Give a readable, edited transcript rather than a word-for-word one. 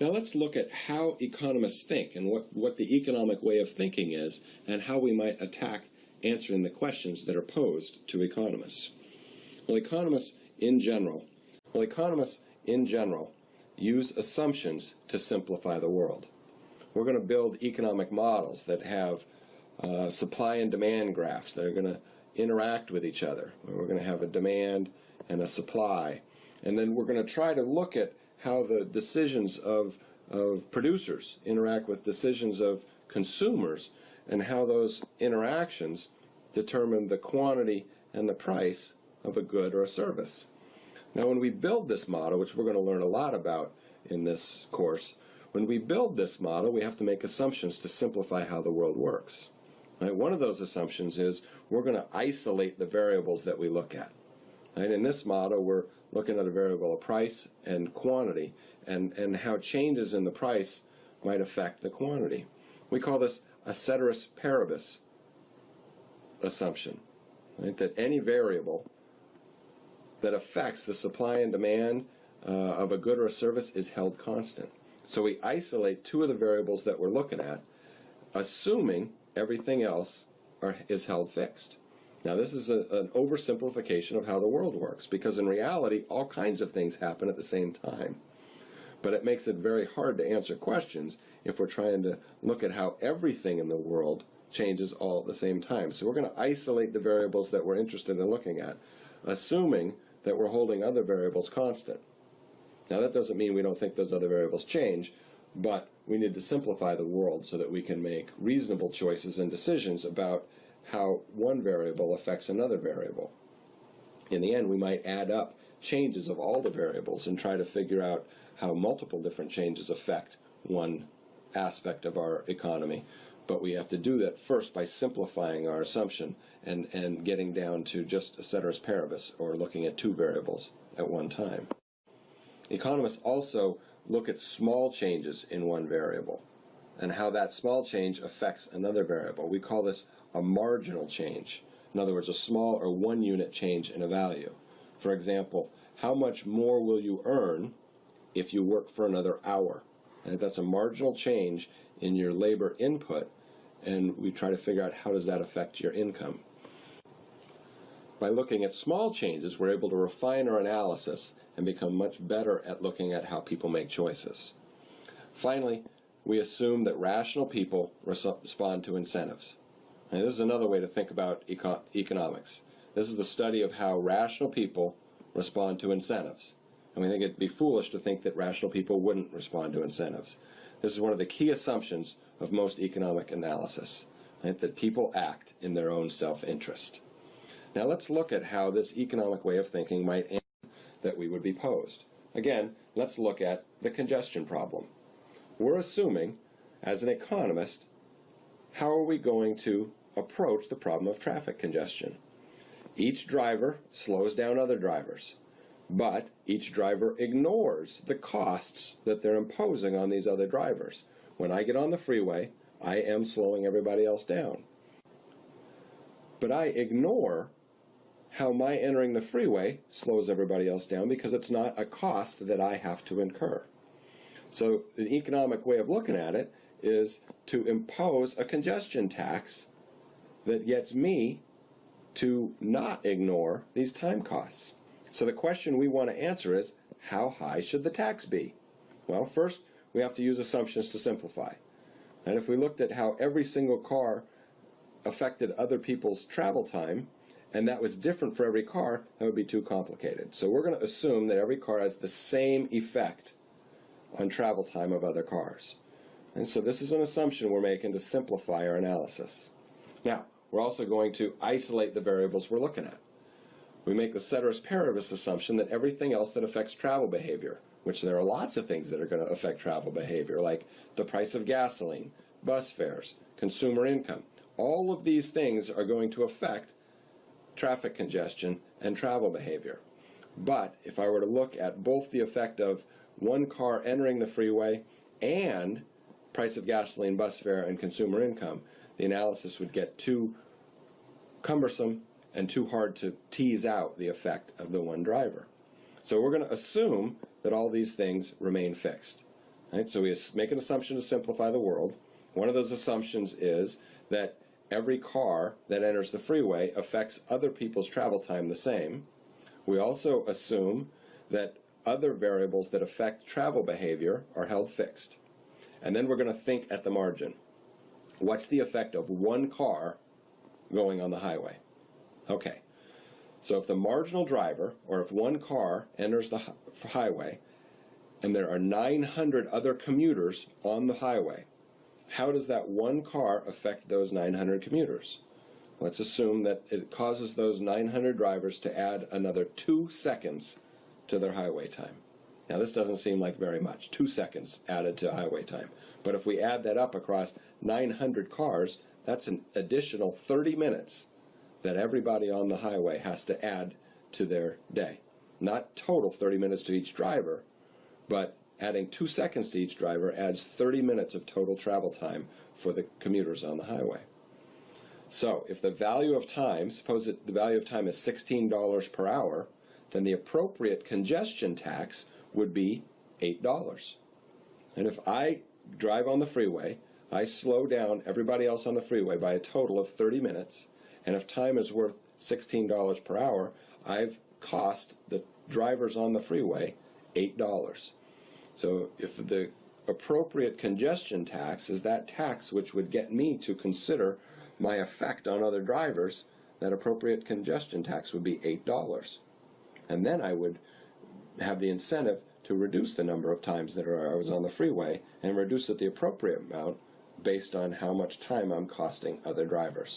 Now let's look at how economists think and what the economic way of thinking is and how we might attack answering the questions that are posed to economists. Well, economists in general use assumptions to simplify the world. We're going to build economic models that have supply and demand graphs that are going to interact with each other. We're going to have a demand and a supply. And then we're going to try to look at how the decisions of producers interact with decisions of consumers and how those interactions determine the quantity and the price of a good or a service. Now, when we build this model, which we're going to learn a lot about in this course, when we build this model, we have to make assumptions to simplify how the world works. Right? One of those assumptions is we're going to isolate the variables that we look at. Right? In this model, we're looking at a variable of price and quantity and how changes in the price might affect the quantity. We call this a ceteris paribus assumption, right? That any variable that affects the supply and demand of a good or a service is held constant. So we isolate two of the variables that we're looking at, assuming everything else is held fixed. Now, this is an oversimplification of how the world works, because in reality, all kinds of things happen at the same time. But it makes it very hard to answer questions if we're trying to look at how everything in the world changes all at the same time. So we're going to isolate the variables that we're interested in looking at, assuming that we're holding other variables constant. Now, that doesn't mean we don't think those other variables change, but we need to simplify the world so that we can make reasonable choices and decisions about how one variable affects another variable. In the end, we might add up changes of all the variables and try to figure out how multiple different changes affect one aspect of our economy. But we have to do that first by simplifying our assumption and getting down to just a ceteris paribus, or looking at two variables at one time. Economists also look at small changes in one variable and how that small change affects another variable. We call this a marginal change. In other words, a small or 1 unit change in a value. For example, how much more will you earn if you work for another hour? And that's a marginal change in your labor input, and we try to figure out how does that affect your income. By looking at small changes, we're able to refine our analysis and become much better at looking at how people make choices. Finally, we assume that rational people respond to incentives. And this is another way to think about economics. This is the study of how rational people respond to incentives. And we think it'd be foolish to think that rational people wouldn't respond to incentives. This is one of the key assumptions of most economic analysis, right? That people act in their own self-interest. Now let's look at how this economic way of thinking might answer that we would be posed. Again, let's look at the congestion problem. We're assuming, as an economist, how are we going to approach the problem of traffic congestion? Each driver slows down other drivers, but each driver ignores the costs that they're imposing on these other drivers. When I get on the freeway, I am slowing everybody else down. But I ignore how my entering the freeway slows everybody else down because it's not a cost that I have to incur. So the economic way of looking at it is to impose a congestion tax that gets me to not ignore these time costs. So the question we want to answer is, how high should the tax be? Well, first, we have to use assumptions to simplify. And if we looked at how every single car affected other people's travel time, and that was different for every car, that would be too complicated. So we're going to assume that every car has the same effect on travel time of other cars. And so this is an assumption we're making to simplify our analysis. Now, we're also going to isolate the variables we're looking at. We make the ceteris paribus assumption that everything else that affects travel behavior, which there are lots of things that are going to affect travel behavior, like the price of gasoline, bus fares, consumer income, all of these things are going to affect traffic congestion and travel behavior. But if I were to look at both the effect of one car entering the freeway and price of gasoline, bus fare, and consumer income, the analysis would get too cumbersome and too hard to tease out the effect of the one driver. So we're going to assume that all these things remain fixed. Right? So we make an assumption to simplify the world. One of those assumptions is that every car that enters the freeway affects other people's travel time the same. We also assume that other variables that affect travel behavior are held fixed. And then we're going to think at the margin. What's the effect of one car going on the highway? Okay, so if the marginal driver, or if one car enters the highway, and there are 900 other commuters on the highway, how does that one car affect those 900 commuters? Let's assume that it causes those 900 drivers to add another 2 seconds to their highway time. Now this doesn't seem like very much, 2 seconds added to highway time. But if we add that up across 900 cars, that's an additional 30 minutes that everybody on the highway has to add to their day. Not total 30 minutes to each driver, but adding 2 seconds to each driver adds 30 minutes of total travel time for the commuters on the highway. So if the value of time, suppose that the value of time is $16 per hour, then the appropriate congestion tax would be $8. And if I drive on the freeway, I slow down everybody else on the freeway by a total of 30 minutes, and if time is worth $16 per hour, I've cost the drivers on the freeway $8. So if the appropriate congestion tax is that tax which would get me to consider my effect on other drivers, that appropriate congestion tax would be $8. And then I would have the incentive to reduce the number of times that I was on the freeway and reduce it the appropriate amount based on how much time I'm costing other drivers.